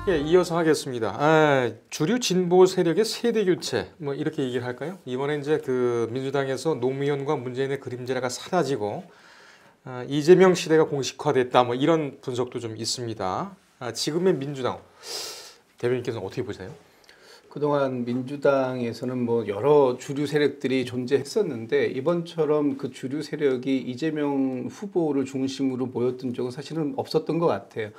예, 이어서 하겠습니다. 주류 진보 세력의 세대 교체, 뭐 이렇게 얘기를 할까요? 이번에 이제 그 민주당에서 노무현과 문재인의 그림자가 사라지고 이재명 시대가 공식화됐다, 뭐 이런 분석도 좀 있습니다. 지금의 민주당 대변인께서는 어떻게 보세요? 그동안 민주당에서는 뭐 여러 주류 세력들이 존재했었는데 이번처럼 그 주류 세력이 이재명 후보를 중심으로 모였던 적은 사실은 없었던 것 같아요.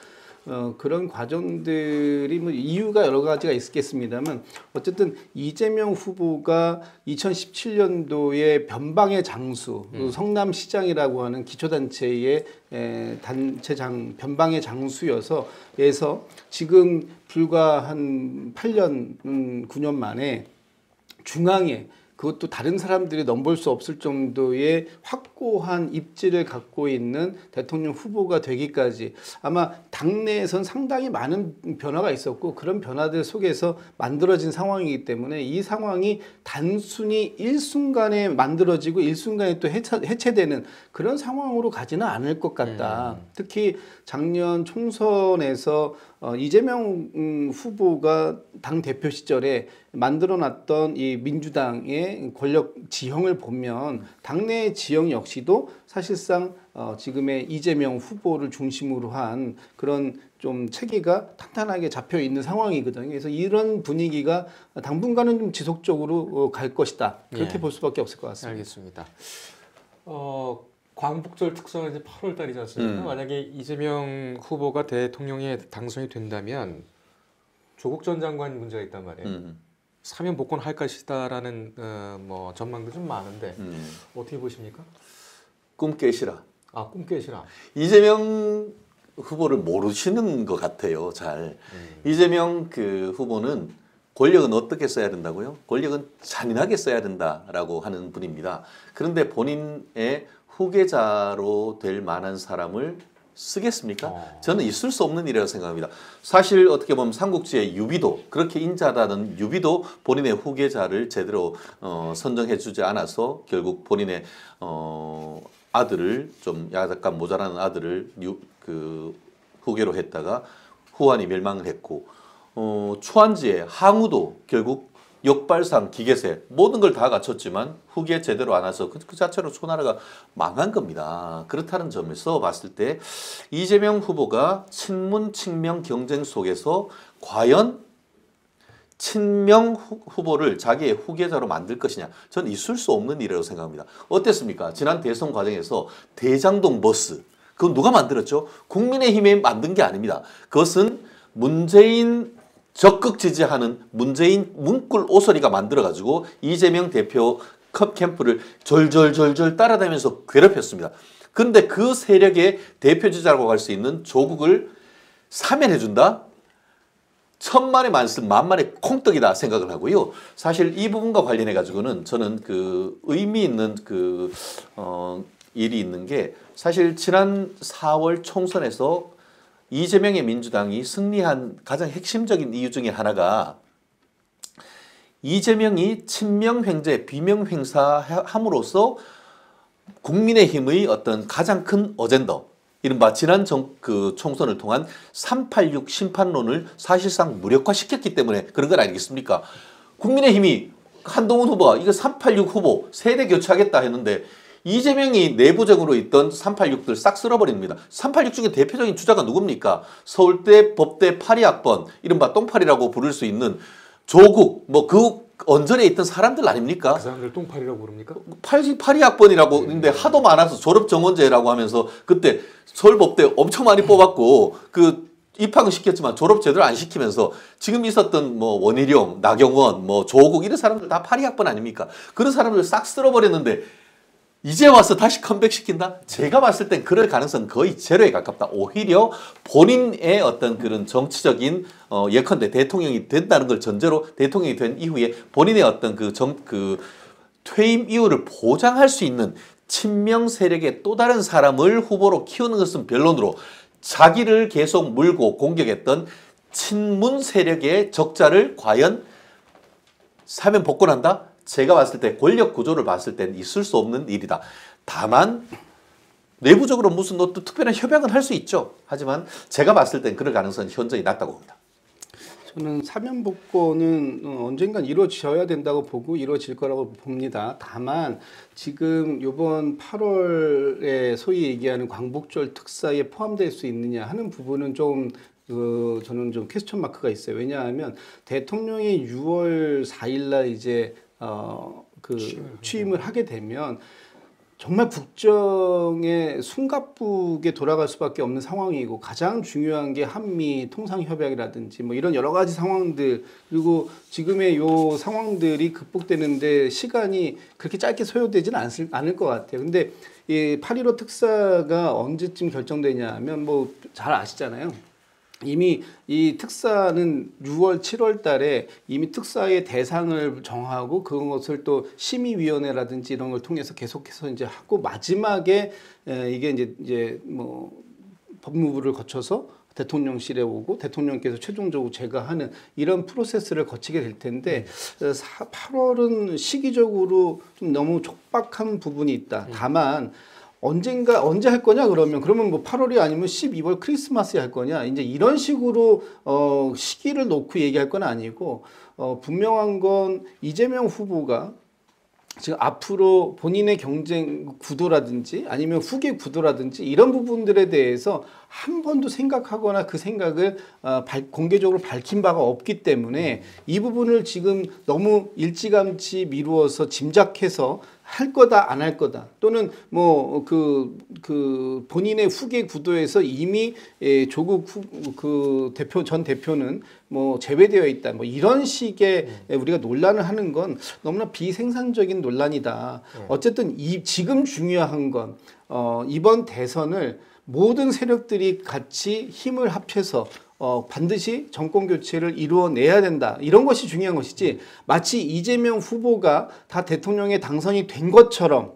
그런 과정들이 뭐 이유가 여러 가지가 있겠습니다만 어쨌든 이재명 후보가 2017년도에 변방의 장수, 성남시장이라고 하는 기초단체의 변방의 장수여서 지금 불과 한 8년, 9년 만에 중앙에 그것도 다른 사람들이 넘볼 수 없을 정도의 확고한 입지를 갖고 있는 대통령 후보가 되기까지 아마 당내에선 상당히 많은 변화가 있었고 그런 변화들 속에서 만들어진 상황이기 때문에 이 상황이 단순히 일순간에 만들어지고 일순간에 또 해체되는 그런 상황으로 가지는 않을 것 같다. 특히 작년 총선에서 이재명 후보가 당 대표 시절에 만들어놨던 이 민주당의 권력 지형을 보면 당내 지형 역시도 사실상 지금의 이재명 후보를 중심으로 한 그런 좀 체계가 탄탄하게 잡혀 있는 상황이거든요. 그래서 이런 분위기가 당분간은 좀 지속적으로 갈 것이다. 그렇게 볼 수밖에 없을 것 같습니다. 알겠습니다. 광복절 특성은 이제 8월 달이지 않습니까? 만약에 이재명 후보가 대통령에 당선이 된다면 조국 전 장관 문제가 있단 말이에요. 사면 복권할 것이다라는 뭐 전망도 좀 많은데 어떻게 보십니까? 꿈 깨시라. 꿈 깨시라. 이재명 후보를 모르시는 것 같아요. 잘. 이재명 그 후보는 권력은 어떻게 써야 된다고요? 권력은 잔인하게 써야 된다라고 하는 분입니다. 그런데 본인의 후계자로 될 만한 사람을 쓰겠습니까? 저는 있을 수 없는 일이라고 생각합니다. 사실 어떻게 보면 삼국지의 유비도 그렇게 인자하다는 유비도 본인의 후계자를 제대로 선정해 주지 않아서 결국 본인의 아들을 좀 약간 모자라는 아들을 후계로 했다가 후한이 멸망을 했고 초안지의 항우도 결국 역발상, 기계세 모든 걸 다 갖췄지만 후기에 제대로 안 와서 그 자체로 초나라가 망한 겁니다. 그렇다는 점에서 봤을 때 이재명 후보가 친문, 친명 경쟁 속에서 과연 친명 후보를 자기의 후계자로 만들 것이냐 저는 있을 수 없는 일이라고 생각합니다. 어땠습니까? 지난 대선 과정에서 대장동 버스 그건 누가 만들었죠? 국민의힘이 만든 게 아닙니다. 그것은 문재인 적극 지지하는 문재인 문꿀 오소리가 만들어가지고 이재명 대표 컵 캠프를 졸졸졸졸 따라다니면서 괴롭혔습니다. 그런데 그 세력의 대표주자라고 할 수 있는 조국을 사면해준다? 천만의 말씀 만만의 콩떡이다 생각을 하고요. 사실 이 부분과 관련해 가지고는 저는 그 의미 있는 일이 있는 게 사실 지난 4월 총선에서 이재명의 민주당이 승리한 가장 핵심적인 이유 중에 하나가 이재명이 친명횡재, 비명횡사함으로써 국민의힘의 어떤 가장 큰 어젠더, 이른바 지난 총선을 통한 386 심판론을 사실상 무력화시켰기 때문에 그런 건 아니겠습니까? 국민의힘이 한동훈 후보가 이거 386 후보 세대 교체하겠다 했는데 이재명이 내부적으로 있던 386들 싹 쓸어버립니다. 386 중에 대표적인 주자가 누굽니까? 서울대 법대 82학번, 이른바 똥파리라고 부를 수 있는 조국, 뭐 그 언저리에 있던 사람들 아닙니까? 그 사람들 똥파리라고 부릅니까? 82학번이라고 했는데 하도 많아서 졸업 정원제라고 하면서 그때 서울법대 엄청 많이 뽑았고 그 입학은 시켰지만 졸업 제대로 안 시키면서 지금 있었던 뭐 원희룡, 나경원, 뭐 조국 이런 사람들 다 82학번 아닙니까? 그런 사람들 싹 쓸어버렸는데 이제 와서 다시 컴백시킨다? 제가 봤을 땐 그럴 가능성은 거의 제로에 가깝다. 오히려 본인의 어떤 그런 정치적인 예컨대 대통령이 된다는 걸 전제로 대통령이 된 이후에 본인의 어떤 그 퇴임 이후를 보장할 수 있는 친명 세력의 또 다른 사람을 후보로 키우는 것은 변론으로 자기를 계속 물고 공격했던 친문 세력의 적자를 과연 사면 복권한다? 제가 봤을 때 권력 구조를 봤을 땐 있을 수 없는 일이다. 다만 내부적으로 무슨 또 특별한 협약은 할 수 있죠. 하지만 제가 봤을 땐 그럴 가능성이 현저히 낮다고 봅니다. 저는 사면 복권은 언젠간 이루어져야 된다고 보고 이루어질 거라고 봅니다. 다만 지금 이번 8월에 소위 얘기하는 광복절 특사에 포함될 수 있느냐 하는 부분은 좀 저는 좀 퀘스천 마크가 있어요. 왜냐하면 대통령이 6월 4일날 이제 취임을 하게 되면 정말 국정의 숨가쁘게 돌아갈 수밖에 없는 상황이고 가장 중요한 게 한미 통상협약이라든지 뭐 이런 여러 가지 상황들 그리고 지금의 요 상황들이 극복되는데 시간이 그렇게 짧게 소요되지는 않을 것 같아요. 근데 이 8.15 특사가 언제쯤 결정되냐 하면 뭐 잘 아시잖아요. 이미 이 특사는 6월, 7월 달에 이미 특사의 대상을 정하고 그것을 또 심의위원회라든지 이런 걸 통해서 계속해서 이제 하고 마지막에 이게 이제 뭐 법무부를 거쳐서 대통령실에 오고 대통령께서 최종적으로 제거하는 이런 프로세스를 거치게 될 텐데 8월은 시기적으로 좀 너무 촉박한 부분이 있다. 다만 언제 할 거냐 그러면 뭐 8월이 아니면 12월 크리스마스에 할 거냐 이제 이런 식으로 시기를 놓고 얘기할 건 아니고 분명한 건 이재명 후보가 지금 앞으로 본인의 경쟁 구도라든지 아니면 후계 구도라든지 이런 부분들에 대해서 한 번도 생각하거나 그 생각을 공개적으로 밝힌 바가 없기 때문에 이 부분을 지금 너무 일찌감치 미루어서 짐작해서 할 거다 안 할 거다 또는 뭐 그 본인의 후계 구도에서 이미 조국 전 대표는 뭐 제외되어 있다 뭐 이런 식의 우리가 논란을 하는 건 너무나 비생산적인 논란이다. 어쨌든 지금 중요한 건 이번 대선을 모든 세력들이 같이 힘을 합쳐서 반드시 정권 교체를 이루어내야 된다. 이런 것이 중요한 것이지 마치 이재명 후보가 다 대통령에 당선이 된 것처럼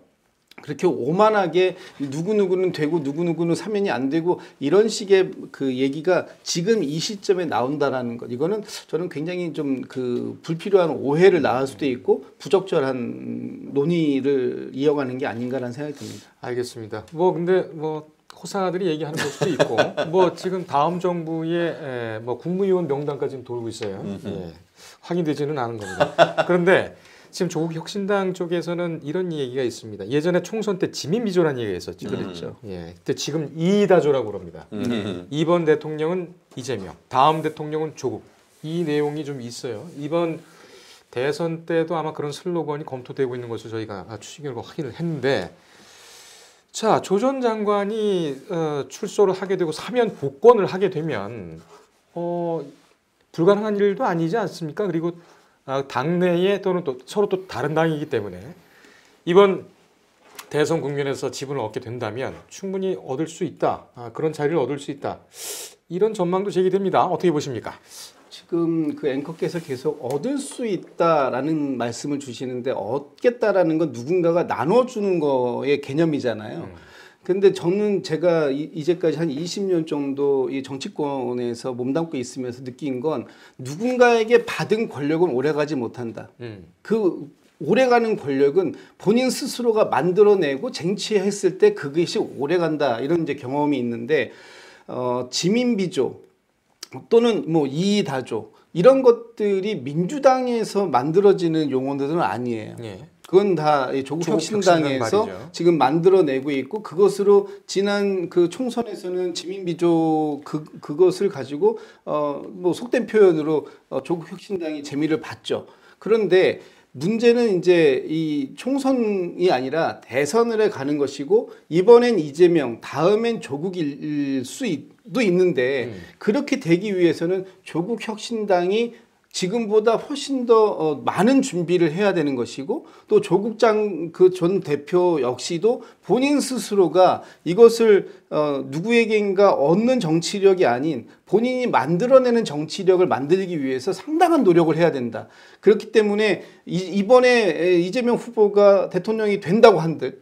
그렇게 오만하게 누구누구는 되고 누구누구는 사면이 안 되고 이런 식의 그 얘기가 지금 이 시점에 나온다라는 것. 이거는 저는 굉장히 좀 불필요한 오해를 낳을 수도 있고 부적절한 논의를 이어가는 게 아닌가라는 생각이 듭니다. 알겠습니다. 근데 호사들이 얘기하는 걸 수도 있고 지금 다음 정부의 국무위원 명단까지는 돌고 있어요. 예, 확인되지는 않은 겁니다. 그런데 지금 조국 혁신당 쪽에서는 이런 얘기가 있습니다. 예전에 총선 때 지민미조라는 얘기가 있었죠. 그랬죠. 예, 근데 지금 이다조라고 그럽니다. 이번 대통령은 이재명, 다음 대통령은 조국. 이 내용이 좀 있어요. 이번 대선 때도 아마 그런 슬로건이 검토되고 있는 것을 저희가 추진 결과 확인을 했는데 자, 조 전 장관이 출소를 하게 되고 사면 복권을 하게 되면 불가능한 일도 아니지 않습니까? 그리고 당내에 또는 또 서로 또 다른 당이기 때문에 이번 대선 국면에서 지분을 얻게 된다면 충분히 얻을 수 있다. 그런 자리를 얻을 수 있다. 이런 전망도 제기됩니다. 어떻게 보십니까? 지금 그 앵커께서 계속 얻을 수 있다라는 말씀을 주시는데 얻겠다라는 건 누군가가 나눠주는 거의 개념이잖아요. 근데 저는 제가 이제까지 한 20년 정도 이 정치권에서 몸담고 있으면서 느낀 건 누군가에게 받은 권력은 오래가지 못한다. 그 오래가는 권력은 본인 스스로가 만들어내고 쟁취했을 때 그것이 오래간다. 이런 이제 경험이 있는데 지민비조 또는 뭐 이다조 이런 것들이 민주당에서 만들어지는 용어들은 아니에요. 예. 그건 다 조국 혁신당에서 지금 만들어내고 있고 그것으로 지난 그 총선에서는 지민비조 그것을 가지고 뭐 속된 표현으로 조국 혁신당이 재미를 봤죠. 그런데 문제는 이제 이 총선이 아니라 대선을 가는 것이고 이번엔 이재명, 다음엔 조국일 수도 있는데 그렇게 되기 위해서는 조국 혁신당이 지금보다 훨씬 더 많은 준비를 해야 되는 것이고 또 조국장 그 전 대표 역시도 본인 스스로가 이것을 누구에게인가 얻는 정치력이 아닌 본인이 만들어내는 정치력을 만들기 위해서 상당한 노력을 해야 된다. 그렇기 때문에 이번에 이재명 후보가 대통령이 된다고 한들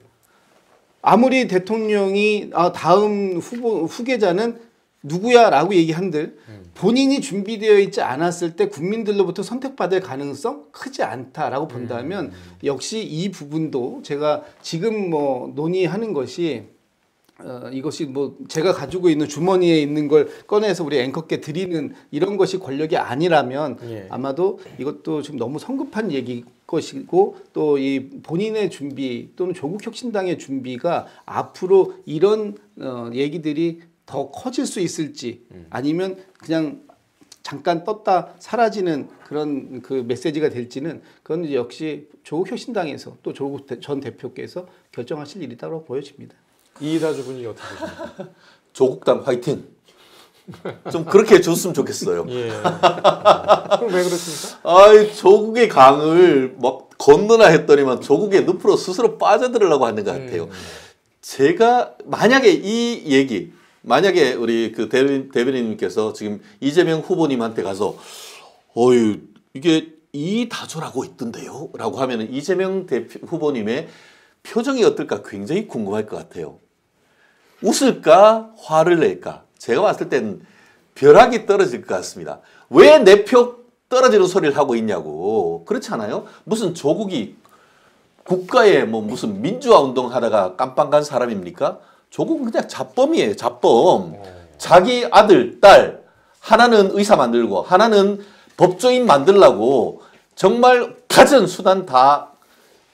아무리 대통령이 다음 후계자는 누구야라고 얘기한들 본인이 준비되어 있지 않았을 때 국민들로부터 선택받을 가능성 크지 않다라고 본다면 역시 이 부분도 제가 지금 뭐 논의하는 것이 이것이 뭐 제가 가지고 있는 주머니에 있는 걸 꺼내서 우리 앵커께 드리는 이런 것이 권력이 아니라면 예. 아마도 이것도 지금 너무 성급한 얘기 것이고 또 이 본인의 준비 또는 조국혁신당의 준비가 앞으로 이런 얘기들이 더 커질 수 있을지 아니면 그냥 잠깐 떴다 사라지는 그런 그 메시지가 될지는 그건 이제 역시 조국혁신당에서 또 조국 전 대표께서 결정하실 일이라고 보여집니다. 이다주 분이 어떻게 보십니까? 조국당 화이팅. 좀 그렇게 해줬으면 좋겠어요. 예. 그럼 왜 그렇습니까? 아이, 조국의 강을 막 건너나 했더니만 조국의 늪으로 스스로 빠져들으려고 하는 것 같아요. 제가 만약에 이 얘기, 만약에 우리 그 대변인님께서 지금 이재명 후보님한테 가서 어유 이게 이다주라고 있던데요? 라고 하면은 이재명 후보님의 표정이 어떨까 굉장히 궁금할 것 같아요. 웃을까? 화를 낼까? 제가 봤을 때는 벼락이 떨어질 것 같습니다. 왜 내 표 떨어지는 소리를 하고 있냐고. 그렇지 않아요? 무슨 조국이 국가에 뭐 무슨 민주화 운동 하다가 깜빵 간 사람입니까? 조국은 그냥 잡범이에요. 잡범. 자기 아들, 딸 하나는 의사 만들고 하나는 법조인 만들라고 정말 가진 수단 다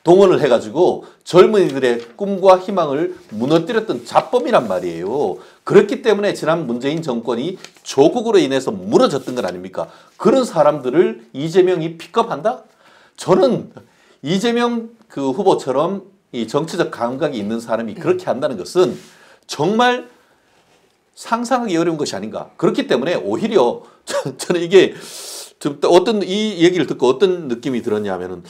동원을 해가지고 젊은이들의 꿈과 희망을 무너뜨렸던 잡범이란 말이에요. 그렇기 때문에 지난 문재인 정권이 조국으로 인해서 무너졌던 건 아닙니까? 그런 사람들을 이재명이 픽업한다? 저는 이재명 그 후보처럼 이 정치적 감각이 있는 사람이 그렇게 한다는 것은 정말 상상하기 어려운 것이 아닌가. 그렇기 때문에 오히려 저는 이게 좀 어떤 이 얘기를 듣고 어떤 느낌이 들었냐면은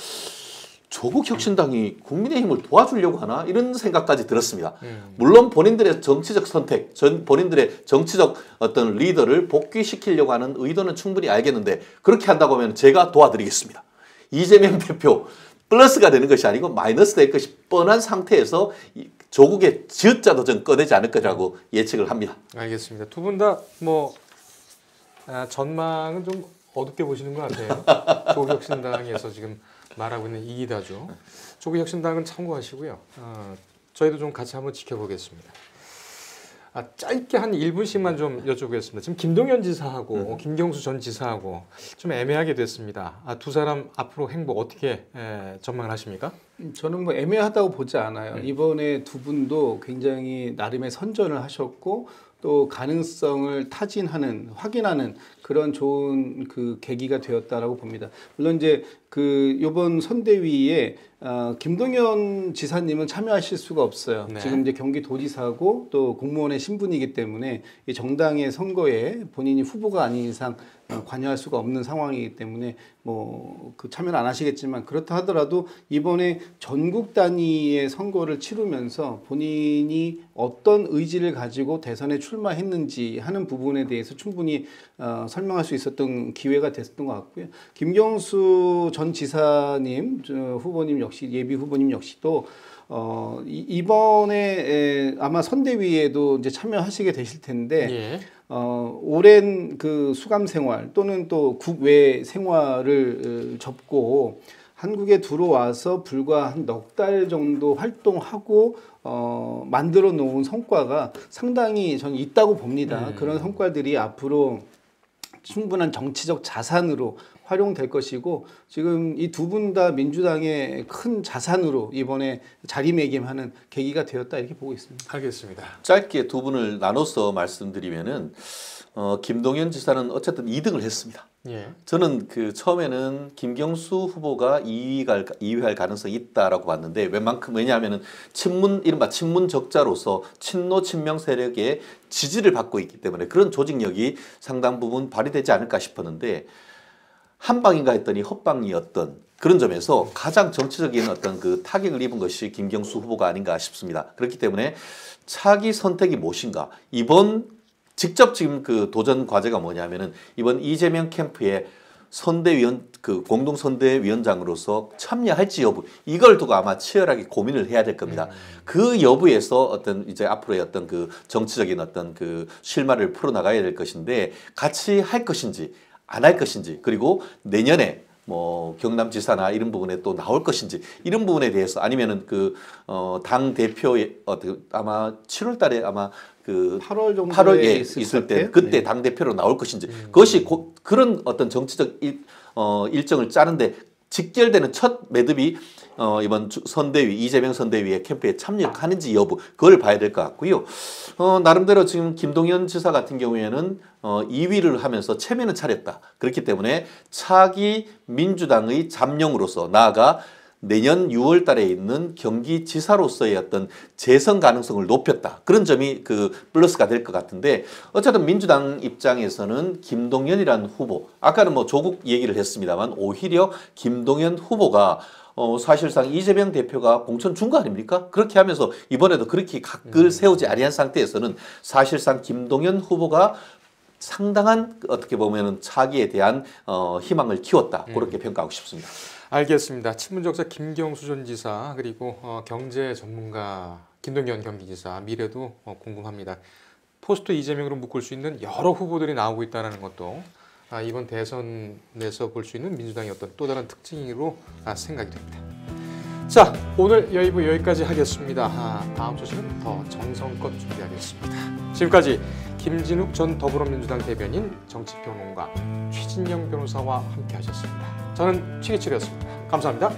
조국 혁신당이 국민의힘을 도와주려고 하나 이런 생각까지 들었습니다. 물론 본인들의 정치적 선택, 본인들의 정치적 어떤 리더를 복귀시키려고 하는 의도는 충분히 알겠는데 그렇게 한다고 하면 제가 도와드리겠습니다. 이재명 대표 플러스가 되는 것이 아니고 마이너스 될 것이 뻔한 상태에서 조국의 지읒자도 전 꺼내지 않을 거라고 예측을 합니다. 알겠습니다. 두 분 다 뭐 전망은 좀 어둡게 보시는 것 같아요. 조국혁신당에서 지금 말하고 있는 이다주. 조국혁신당은 참고하시고요. 저희도 좀 같이 한번 지켜보겠습니다. 짧게 한 1분씩만 좀 여쭤보겠습니다. 지금 김동연 지사하고 김경수 전 지사하고 좀 애매하게 됐습니다. 두 사람 앞으로 행보 어떻게 전망을 하십니까? 저는 뭐 애매하다고 보지 않아요. 이번에 두 분도 굉장히 나름의 선전을 하셨고 또 가능성을 타진하는 확인하는 그런 좋은 그 계기가 되었다라고 봅니다. 물론 이제 그 이번 선대위에 김동연 지사님은 참여하실 수가 없어요. 네. 지금 이제 경기도지사고 또 공무원의 신분이기 때문에 이 정당의 선거에 본인이 후보가 아닌 이상 관여할 수가 없는 상황이기 때문에 뭐 그 참여는 안 하시겠지만 그렇다 하더라도 이번에 전국 단위의 선거를 치르면서 본인이 어떤 의지를 가지고 대선에 출마했는지 하는 부분에 대해서 충분히 설명할 수 있었던 기회가 됐던 것 같고요. 김경수 전 지사님 후보님 역시 예비 후보님 역시도 이번에 아마 선대위에도 이제 참여하시게 되실 텐데 예. 오랜 그 수감 생활 또는 또 국외 생활을 접고 한국에 들어와서 불과 한 넉 달 정도 활동하고 만들어 놓은 성과가 상당히 저는 있다고 봅니다. 그런 성과들이 앞으로 충분한 정치적 자산으로 활용될 것이고 지금 이 두 분 다 민주당의 큰 자산으로 이번에 자리매김하는 계기가 되었다 이렇게 보고 있습니다. 알겠습니다. 짧게 두 분을 나눠서 말씀드리면은 김동연 지사는 어쨌든 2등을 했습니다. 예. 저는 그 처음에는 김경수 후보가 2위할 가능성이 있다라고 봤는데 왜냐하면은 이른바 친문 적자로서 친노 친명 세력의 지지를 받고 있기 때문에 그런 조직력이 상당 부분 발휘되지 않을까 싶었는데 한방인가 했더니 헛방이었던 그런 점에서 가장 정치적인 어떤 그 타격을 입은 것이 김경수 후보가 아닌가 싶습니다. 그렇기 때문에 차기 선택이 무엇인가? 직접 지금 그 도전 과제가 뭐냐면은 이번 이재명 캠프에 선대위원 그 공동 선대위원장으로서 참여할지 여부 이걸 두고 아마 치열하게 고민을 해야 될 겁니다. 그 여부에서 어떤 이제 앞으로의 어떤 그 정치적인 어떤 그 실마리를 풀어 나가야 될 것인데 같이 할 것인지 안 할 것인지 그리고 내년에 뭐 경남지사나 이런 부분에 또 나올 것인지 이런 부분에 대해서 아니면은 그 당 대표의 아마 7월달에 아마 그 8월 정도에 8월에 있을 때 그때 네. 당 대표로 나올 것인지 그것이 그런 어떤 정치적 일정을 짜는데 직결되는 첫 매듭이 이번 선대위 이재명 선대위의 캠프에 참여하는지 여부 그걸 봐야 될 것 같고요. 나름대로 지금 김동연 지사 같은 경우에는 2위를 하면서 체면을 차렸다. 그렇기 때문에 차기 민주당의 잠룡으로서 나아가 내년 6월 달에 있는 경기지사로서의 어떤 재선 가능성을 높였다. 그런 점이 그 플러스가 될 것 같은데 어쨌든 민주당 입장에서는 김동연이라는 후보 아까는 뭐 조국 얘기를 했습니다만 오히려 김동연 후보가 사실상 이재명 대표가 공천 준 거 아닙니까? 그렇게 하면서 이번에도 그렇게 각을 세우지 아니한 상태에서는 사실상 김동연 후보가 상당한 어떻게 보면은 차기에 대한 희망을 키웠다. 그렇게 평가하고 싶습니다. 알겠습니다. 친문적자 김경수 전 지사 그리고 경제 전문가 김동연 경기지사 미래도 궁금합니다. 포스트 이재명으로 묶을 수 있는 여러 후보들이 나오고 있다는 것도 이번 대선에서 볼 수 있는 민주당의 어떤 또 다른 특징으로 생각이 됩니다. 자, 오늘 여의부 여기까지 하겠습니다. 다음 소식은 더 정성껏 준비하겠습니다. 지금까지 김진욱 전 더불어민주당 대변인 정치평론가 최진영 변호사와 함께하셨습니다. 저는 최기철이었습니다. 감사합니다.